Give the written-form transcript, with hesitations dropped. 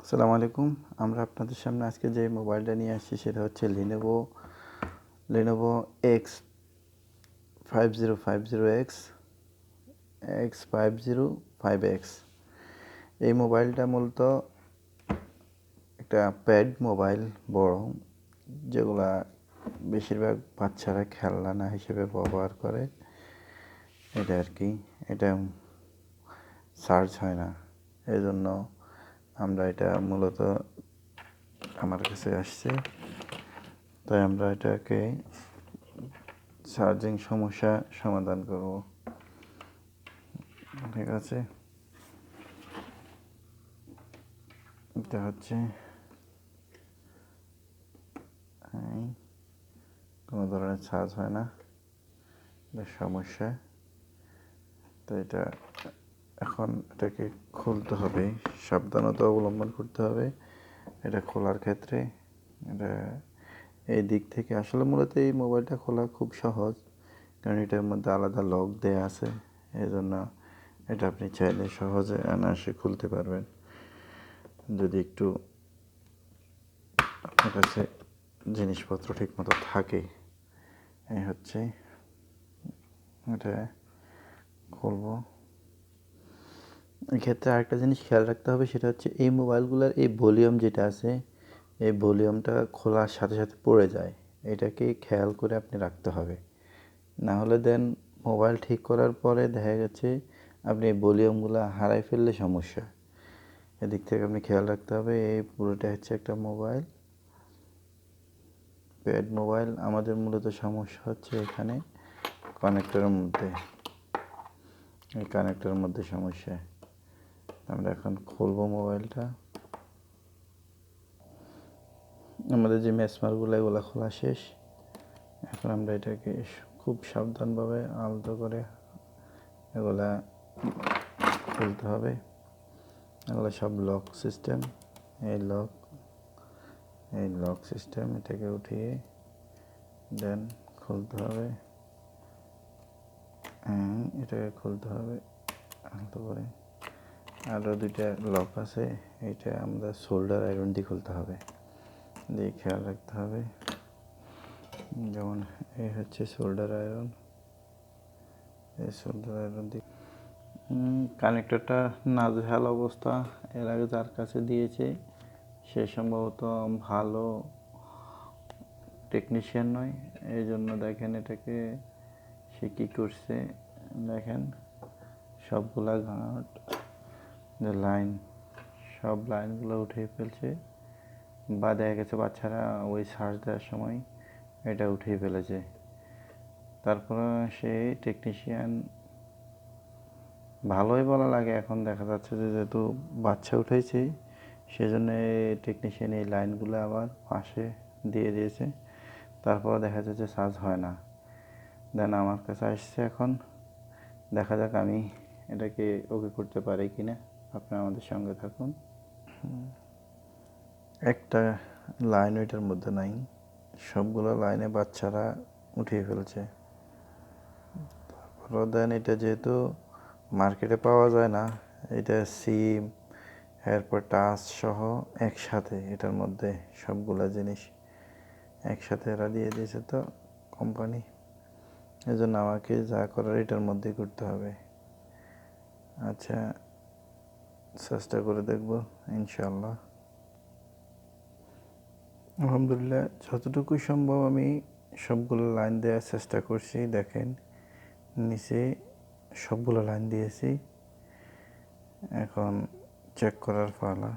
আসসালামু আলাইকুম। আমরা আপনাদের সামনে আজকে যে মোবাইলটা নিয়ে আসছি সেটা হচ্ছে Lenovo X5050X X505X। এই মোবাইলটা মূলত একটা প্যাড মোবাইল, বড়, যেগুলা বেশিরভাগ বাচ্চারা খেলনা হিসেবে ব্যবহার করে। এটা আর কি, এটা চার্জ হয় না, এই জন্য আমরা এটা মূলত আমার কাছে আসছে। তাই আমরা এটাকে চার্জিং সমস্যা সমাধান করব। ঠিক আছে, এটা হচ্ছে কোনো ধরনের চার্জ হয় না, এটা সমস্যা। তো এটা এখন এটাকে খুলতে হবে, সাবধানতা অবলম্বন করতে হবে এটা খোলার ক্ষেত্রে। এটা এই দিক থেকে আসলে মূলত এই মোবাইলটা খোলা খুব সহজ, কারণ এটার মধ্যে আলাদা লক দেয়া আছে। এই জন্য এটা আপনি চাইলে সহজে অনায়াসে খুলতে পারবেন, যদি একটু আপনার কাছে জিনিসপত্র ঠিকমতো থাকে। এই হচ্ছে, এটা খুলবো। এক্ষেত্রে আরেকটা জিনিস খেয়াল রাখতে হবে, সেটা হচ্ছে এই মোবাইলগুলোর এই ভলিউম যেটা আছে, এই ভলিউমটা খোলার সাথে সাথে পড়ে যায়। এটাকে খেয়াল করে আপনি রাখতে হবে, না হলে দেন মোবাইল ঠিক করার পরে দেখা গেছে আপনি এই ভলিউমগুলো হারাই ফেললে সমস্যা। এদিক থেকে আপনি খেয়াল রাখতে হবে। এই পুরোটা হচ্ছে একটা মোবাইল, প্যাড মোবাইল। আমাদের মূলত সমস্যা হচ্ছে এখানে কানেক্টরের মধ্যে, এই কানেক্টরের মধ্যে সমস্যা। আমরা এখন খুলবো মোবাইলটা। আমাদের যে মেসমারগুলো এগুলো খোলা শেষ। এখন আমরা এটাকে খুব সাবধানভাবে আলতো করে এগুলা খুলতে হবে। এগুলো সব লক সিস্টেম, এই লক সিস্টেম। এটাকে উঠিয়ে দেন খুলতে হবে। এটাকে খুলতে হবে আলতো করে। আরও দুইটা লক আছে, এটা আমরা শোল্ডার আয়রন দিয়ে খুলতে হবে, দিয়ে খেয়াল রাখতে হবে। যেমন এই হচ্ছে শোল্ডার আয়রন, এই শোল্ডার আয়রন দিয়ে কানেক্টরটা নাজেহাল অবস্থা। এর আগে যার কাছে দিয়েছে সে সম্ভবত ভালো টেকনিশিয়ান নয়, এই জন্য দেখেন এটাকে সে কী করছে। দেখেন সবগুলা গাঁট যে লাইন, সব লাইনগুলো উঠিয়ে ফেলছে, বা দেখা গেছে বাচ্চারা ওই সার্চ দেওয়ার সময় এটা উঠিয়ে ফেলেছে। তারপর সে টেকনিশিয়ান ভালোই বলা লাগে, এখন দেখা যাচ্ছে যে যেহেতু বাচ্চা উঠেছে সেজন্য টেকনিশিয়ান এই লাইনগুলো আবার পাশে দিয়ে দিয়েছে। তারপর দেখা যাচ্ছে চার্জ হয় না। দেন আমার কাছে আসছে, এখন দেখা যাক আমি এটাকে ওকে করতে পারি কি না। আপনারা আমাদের সঙ্গে থাকুন। একটা লাইন ওইটার মধ্যে নাই, সবগুলো লাইনে বাচ্চারা উঠিয়ে ফেলছে। তারপর দেন এটা যেহেতু মার্কেটে পাওয়া যায় না, এটা সিম এরপর টাচ সহ একসাথে এটার মধ্যে সবগুলা জিনিস একসাথে এরা দিয়ে দিয়েছে তো কোম্পানি, এই জন্য আমাকে যা করার এটার মধ্যেই করতে হবে। আচ্ছা, চেষ্টা করে দেখব ইনশাআল্লাহ। আলহামদুলিল্লাহ, যতটুকু সম্ভব আমি সবগুলো লাইন দেওয়ার চেষ্টা করছি। দেখেন নিচে সবগুলো লাইন দিয়েছি, এখন চেক করার পালা।